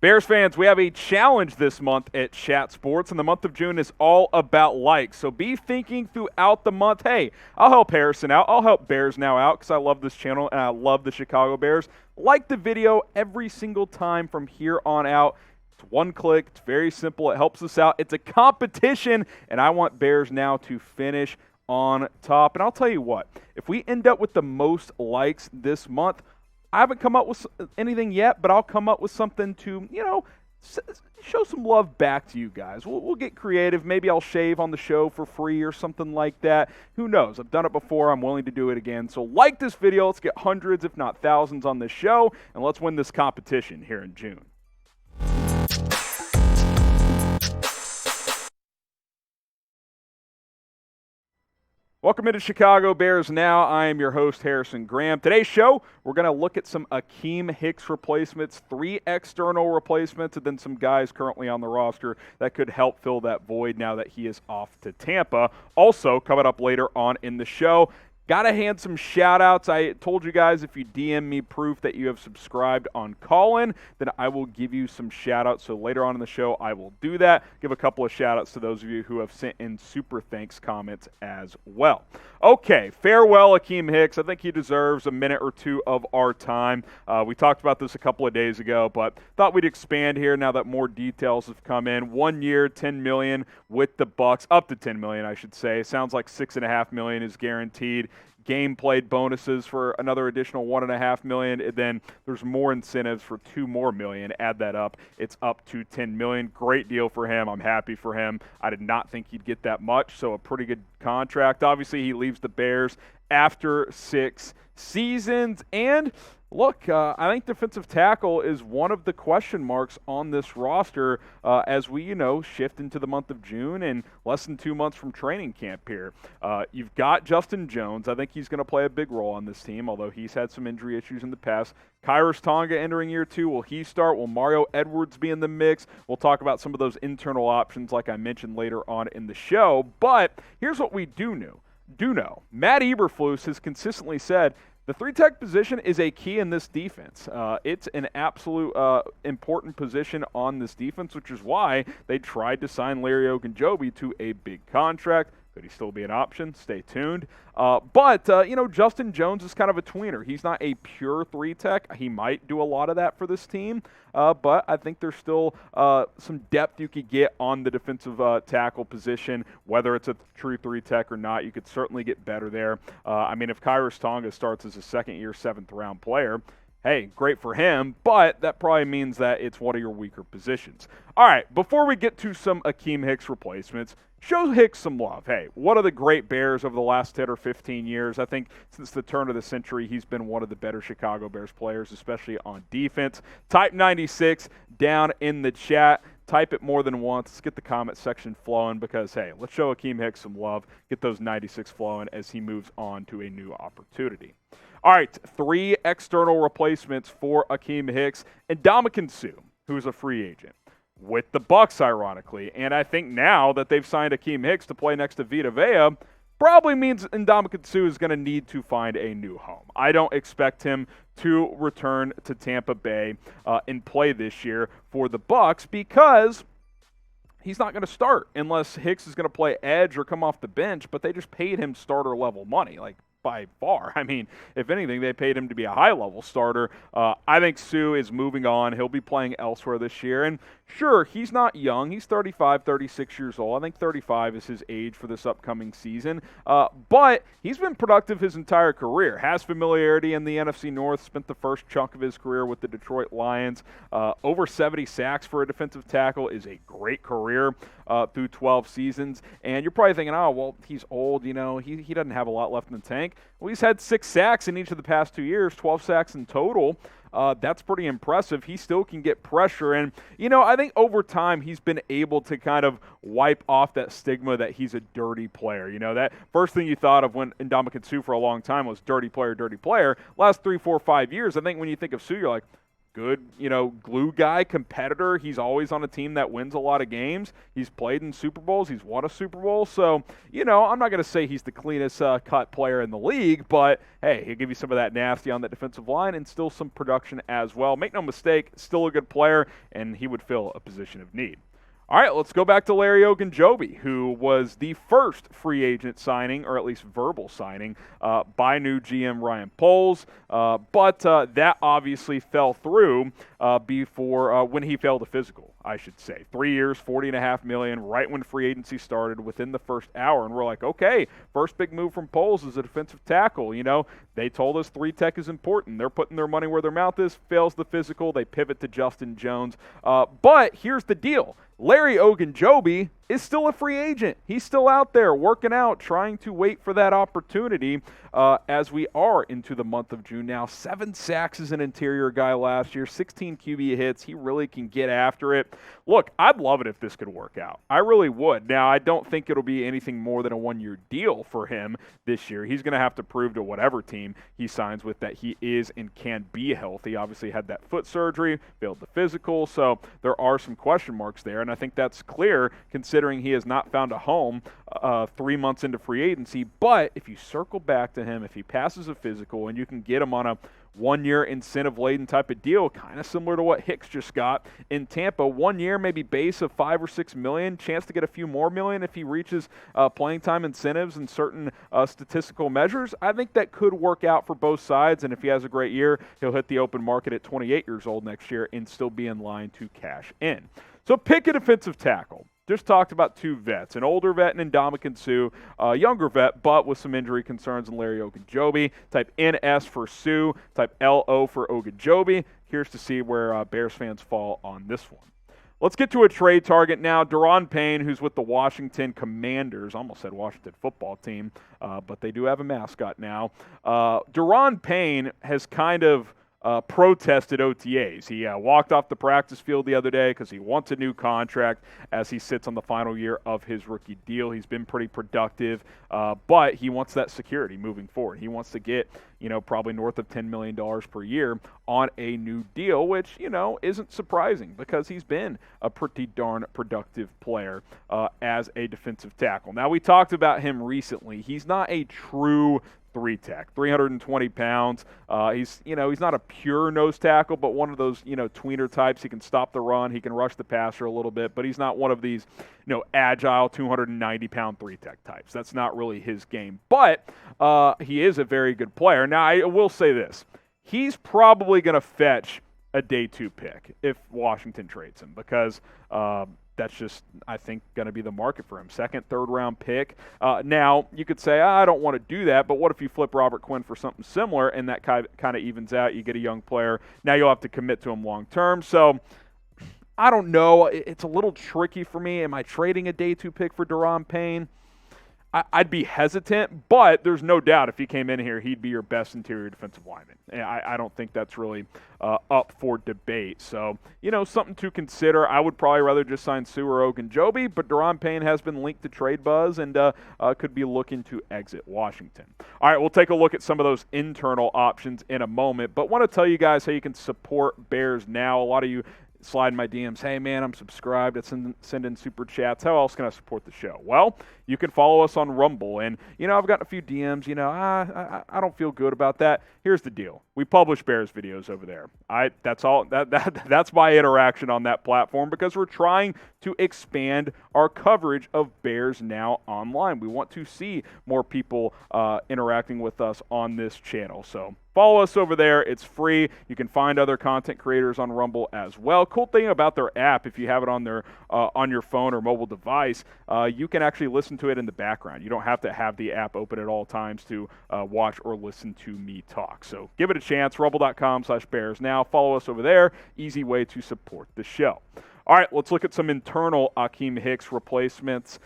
Bears fans, we have a challenge this month at Chat Sports, and the month of June is all about likes. So be thinking throughout the month, hey, I'll help Harrison out. I'll help Bears Now out because I love this channel and I love the Chicago Bears. Like the video every single time from here on out. It's one click. It's very simple. It helps us out. It's a competition, and I want Bears Now to finish on top. And I'll tell you what, if we end up with the most likes this month, I haven't come up with anything yet, but I'll come up with something to, show some love back to you guys. We'll get creative. Maybe I'll shave on the show for free or something like that. Who knows? I've done it before. I'm willing to do it again. So like this video. Let's get hundreds, if not thousands, on this show, and let's win this competition here in June. Welcome into Chicago Bears Now. I am your host, Harrison Graham. Today's show, we're going to look at some Akiem Hicks replacements, 3 external replacements, and then some guys currently on the roster that could help fill that void now that he is off to Tampa. Also, coming up later on in the show, got to hand some shout-outs. I told you guys if you DM me proof that you have subscribed on Callin, then I will give you some shout-outs. So later on in the show, I will do that. Give a couple of shout-outs to those of you who have sent in super thanks comments as well. Okay, farewell Akeem Hicks. I think he deserves a minute or two of our time. We talked about this a couple of days ago, but thought we'd expand here now that more details have come in. 1 year, $10 million with the Bucs, up to $10 million, I should say. Sounds like $6.5 million is guaranteed. Game played bonuses for another additional $1.5 million, and then there's more incentives for $2 more million. Add that up, it's up to $10 million. Great deal for him. I'm happy for him. I did not think he'd get that much, so a pretty good contract. Obviously, he leaves the Bears after 6 seasons, and look, I think defensive tackle is one of the question marks on this roster as we, shift into the month of June and less than 2 months from training camp here. You've got Justin Jones. I think he's going to play a big role on this team, although he's had some injury issues in the past. Khyiris Tonga entering year 2. Will he start? Will Mario Edwards be in the mix? We'll talk about some of those internal options like I mentioned later on in the show. But here's what we do know. Matt Eberflus has consistently said the 3-tech position is a key in this defense. It's an absolute important position on this defense, which is why they tried to sign Larry Ogunjobi to a big contract. Could he still be an option? Stay tuned. But Justin Jones is kind of a tweener. He's not a pure 3-tech. He might do a lot of that for this team, but I think there's still some depth you could get on the defensive tackle position, whether it's a true 3-tech or not. You could certainly get better there. If Khyiris Tonga starts as a second-year, 7th-round player, hey, great for him, but that probably means that it's one of your weaker positions. All right, before we get to some Akiem Hicks replacements, show Hicks some love. Hey, one of the great Bears over the last 10 or 15 years. I think since the turn of the century, he's been one of the better Chicago Bears players, especially on defense. Type 96 down in the chat. Type it more than once. Let's get the comment section flowing because, hey, let's show Akiem Hicks some love. Get those 96 flowing as he moves on to a new opportunity. All right, 3 external replacements for Akiem Hicks. And Ndamukong Suh, who's a free agent with the Bucs, ironically. And I think now that they've signed Akiem Hicks to play next to Vita Vea, probably means Ndamukong Suh is going to need to find a new home. I don't expect him to return to Tampa Bay and play this year for the Bucs because he's not going to start unless Hicks is going to play edge or come off the bench, but they just paid him starter-level money, by far. If anything, they paid him to be a high-level starter. I think Suh is moving on. He'll be playing elsewhere this year. And sure, he's not young. He's 35, 36 years old. I think 35 is his age for this upcoming season. But he's been productive his entire career. Has familiarity in the NFC North. Spent the first chunk of his career with the Detroit Lions. Over 70 sacks for a defensive tackle is a great career through 12 seasons. And you're probably thinking, oh, well, he's old. He doesn't have a lot left in the tank. Well, he's had 6 sacks in each of the past 2 years, 12 sacks in total. That's pretty impressive. He still can get pressure. And, I think over time he's been able to kind of wipe off that stigma that he's a dirty player. That first thing you thought of when Ndamukong Suh for a long time was dirty player, dirty player. Last 3, 4, 5 years, I think when you think of Suh, you're like, good, glue guy, competitor. He's always on a team that wins a lot of games. He's played in Super Bowls. He's won a Super Bowl. So, I'm not going to say he's the cleanest cut player in the league, but hey, he'll give you some of that nasty on that defensive line and still some production as well. Make no mistake, still a good player, and he would fill a position of need. All right, let's go back to Larry Ogunjobi, who was the first free agent signing, or at least verbal signing, by new GM Ryan Poles. But that obviously fell through before when he failed a physical, I should say. 3 years, $40.5 million, right when free agency started, within the first hour. And we're like, okay, first big move from Poles is a defensive tackle. They told us 3-tech is important. They're putting their money where their mouth is. Fails the physical. They pivot to Justin Jones. But here's the deal. Larry Ogunjobi is still a free agent. He's still out there working out, trying to wait for that opportunity as we are into the month of June now. 7 sacks as an interior guy last year, 16 QB hits. He really can get after it. Look, I'd love it if this could work out. I really would. Now, I don't think it'll be anything more than a 1-year deal for him this year. He's going to have to prove to whatever team he signs with that he is and can be healthy. Obviously had that foot surgery, failed the physical, so there are some question marks there, and I think that's clear considering he has not found a home 3 months into free agency. But if you circle back to him, if he passes a physical and you can get him on a 1-year incentive-laden type of deal, kind of similar to what Hicks just got in Tampa. 1 year, maybe base of $5 or $6 million, chance to get a few more million if he reaches playing time incentives and certain statistical measures. I think that could work out for both sides, and if he has a great year, he'll hit the open market at 28 years old next year and still be in line to cash in. So pick a defensive tackle. Just talked about 2 vets, an older vet and Ndamukong Suh, a younger vet, but with some injury concerns in Larry Ogunjobi. Type NS for Suh, type LO for Ogunjobi. Here's to see where Bears fans fall on this one. Let's get to a trade target now. Duron Payne, who's with the Washington Commanders. Almost said Washington football team, but they do have a mascot now. Duron Payne has kind of protested OTAs. He walked off the practice field the other day because he wants a new contract as he sits on the final year of his rookie deal. He's been pretty productive, but he wants that security moving forward. He wants to get, probably north of $10 million per year on a new deal, which, isn't surprising because he's been a pretty darn productive player as a defensive tackle. Now, we talked about him recently. He's not a true 3-tech, 320 pounds. He's not a pure nose tackle, but one of those, tweener types. He can stop the run. He can rush the passer a little bit, but he's not one of these, agile 290-pound 3-tech types. That's not really his game, but he is a very good player. Now, I will say this. He's probably going to fetch a day 2 pick if Washington trades him because that's just, I think, going to be the market for him. 2nd, 3rd round pick. Now, you could say, I don't want to do that, but what if you flip Robert Quinn for something similar and that kind of evens out? You get a young player. Now you'll have to commit to him long term. So, I don't know. It's a little tricky for me. Am I trading a day 2 pick for Duron Payne? I'd be hesitant, but there's no doubt if he came in here, he'd be your best interior defensive lineman. I don't think that's really up for debate. So, something to consider. I would probably rather just sign Suh or Ogunjobi, but Duron Payne has been linked to trade buzz and could be looking to exit Washington. All right, we'll take a look at some of those internal options in a moment, but want to tell you guys how you can support Bears now. A lot of you slide in my DMs, hey man, I'm subscribed, send in super chats. How else can I support the show? Well, you can follow us on Rumble, and I've gotten a few DMs, I don't feel good about that. Here's the deal. We publish Bears videos over there. That's my interaction on that platform because we're trying to expand our coverage of Bears Now online. We want to see more people interacting with us on this channel. So follow us over there. It's free. You can find other content creators on Rumble as well. Cool thing about their app, if you have it on your phone or mobile device, you can actually listen to it in the background. You don't have to have the app open at all times to watch or listen to me talk. So give it a chance. Rumble.com/Bears Now. Follow us over there. Easy way to support the show. All right, let's look at some internal Akeem Hicks replacements.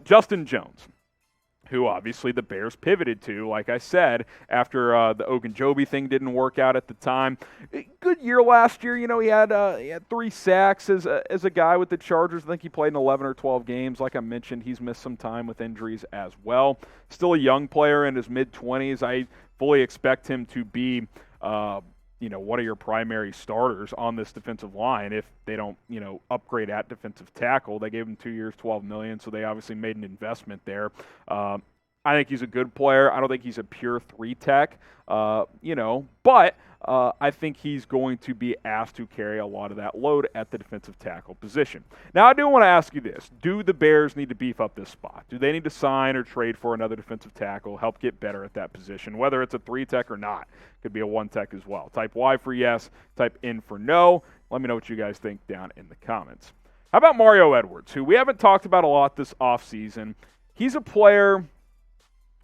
Justin Jones, who obviously the Bears pivoted to, like I said, after the Ogunjobi thing didn't work out at the time. Good year last year. He had 3 sacks as a guy with the Chargers. I think he played in 11 or 12 games. Like I mentioned, he's missed some time with injuries as well. Still a young player in his mid-20s. I fully expect him to be one of your primary starters on this defensive line if they don't, upgrade at defensive tackle. They gave him 2 years, $12 million, so they obviously made an investment there. I think he's a good player. I don't think he's a pure 3-tech, but I think he's going to be asked to carry a lot of that load at the defensive tackle position. Now, I do want to ask you this. Do the Bears need to beef up this spot? Do they need to sign or trade for another defensive tackle, help get better at that position, whether it's a 3-tech or not? Could be a 1-tech as well. Type Y for yes, type N for no. Let me know what you guys think down in the comments. How about Mario Edwards, who we haven't talked about a lot this offseason? He's a player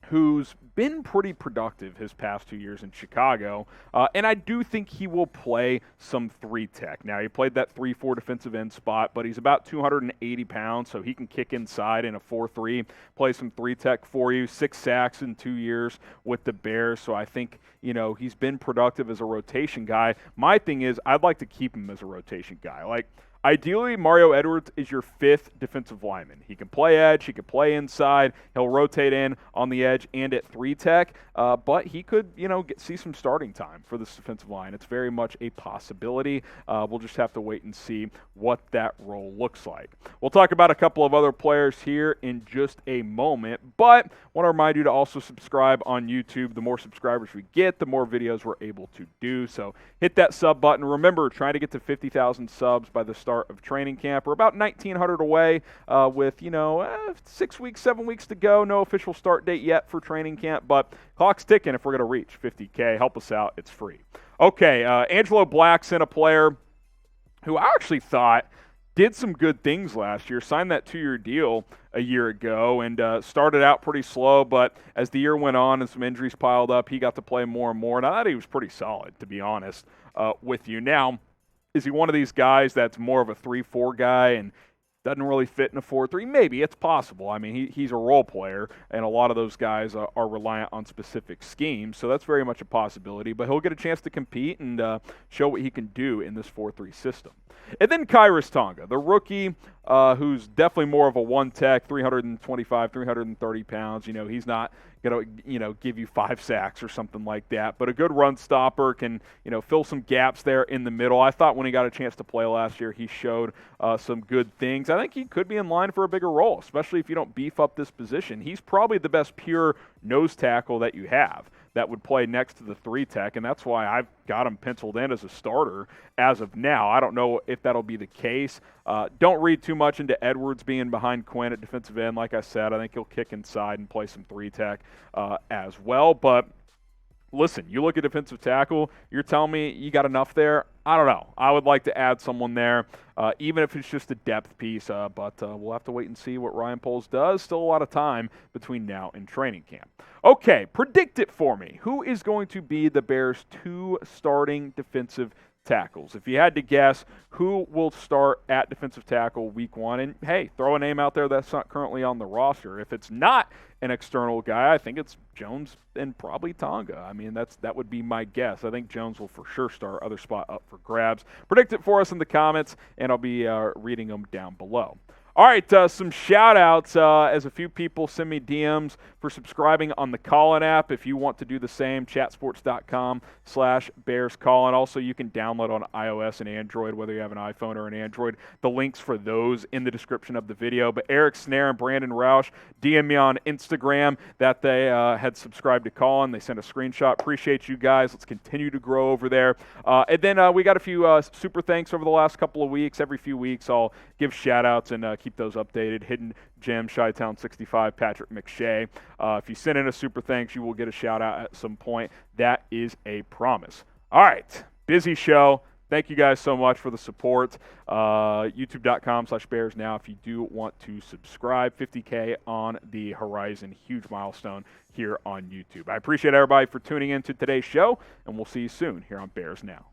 who's been pretty productive his past 2 years in Chicago, and I do think he will play some 3-tech. Now, he played that 3-4 defensive end spot, but he's about 280 pounds, so he can kick inside in a 4-3, play some 3-tech for you, 6 sacks in 2 years with the Bears, so I think, he's been productive as a rotation guy. My thing is, I'd like to keep him as a rotation guy. Ideally, Mario Edwards is your 5th defensive lineman. He can play edge, he can play inside, he'll rotate in on the edge and at 3-tech, but he could, see some starting time for this defensive line. It's very much a possibility. We'll just have to wait and see what that role looks like. We'll talk about a couple of other players here in just a moment, but want to remind you to also subscribe on YouTube. The more subscribers we get, the more videos we're able to do, so hit that sub button. Remember, trying to get to 50,000 subs by the start of training camp. We're about 1,900 away with, 6 weeks, 7 weeks to go. No official start date yet for training camp, but clock's ticking if we're going to reach 50K. Help us out. It's free. Okay, Angelo Blackson, a player who I actually thought did some good things last year, signed that 2-year deal a year ago and started out pretty slow, but as the year went on and some injuries piled up, he got to play more and more, and I thought he was pretty solid, to be honest with you. Now, is he one of these guys that's more of a 3-4 guy and doesn't really fit in a 4-3? Maybe. It's possible. I mean, he's a role player, and a lot of those guys are reliant on specific schemes, so that's very much a possibility. But he'll get a chance to compete and show what he can do in this 4-3 system. And then Khyiris Tonga, the rookie, who's definitely more of a 1-tech, 325, 330 pounds. He's not going to, give you 5 sacks or something like that, but a good run stopper, can, fill some gaps there in the middle. I thought when he got a chance to play last year, he showed some good things. I think he could be in line for a bigger role, especially if you don't beef up this position. He's probably the best pure nose tackle that you have that would play next to the 3-tech, and that's why I've got him penciled in as a starter as of now. I don't know if that'll be the case. Don't read too much into Edwards being behind Quinn at defensive end. Like I said, I think he'll kick inside and play some 3-tech as well. But listen, you look at defensive tackle, you're telling me you got enough there? I don't know. I would like to add someone there, even if it's just a depth piece, but we'll have to wait and see what Ryan Poles does. Still a lot of time between now and training camp. Okay, predict it for me. Who is going to be the Bears' 2 starting defensive tackles? If you had to guess, who will start at defensive tackle week 1? And, hey, throw a name out there that's not currently on the roster. If it's not an external guy, I think it's Jones and probably Tonga. I mean, that would be my guess. I think Jones will for sure start. Other spot up for grabs. Predict it for us in the comments, and I'll be reading them down below. All right, some shout-outs as a few people send me DMs for subscribing on the Callin app. If you want to do the same, chatsports.com/BearsCallin. Also, you can download on iOS and Android, whether you have an iPhone or an Android. The links for those in the description of the video. But Eric Snare and Brandon Roush DM me on Instagram that they had subscribed to Callin. They sent a screenshot. Appreciate you guys. Let's continue to grow over there. And then we got a few super thanks over the last couple of weeks. Every few weeks, I'll give shout-outs and keep those updated. Hidden Gem, Chi-Town 65, Patrick McShay. If you send in a super thanks, you will get a shout-out at some point. That is a promise. All right, busy show. Thank you guys so much for the support. YouTube.com/Bears now if you do want to subscribe. 50K on the horizon. Huge milestone here on YouTube. I appreciate everybody for tuning in to today's show, and we'll see you soon here on Bears Now.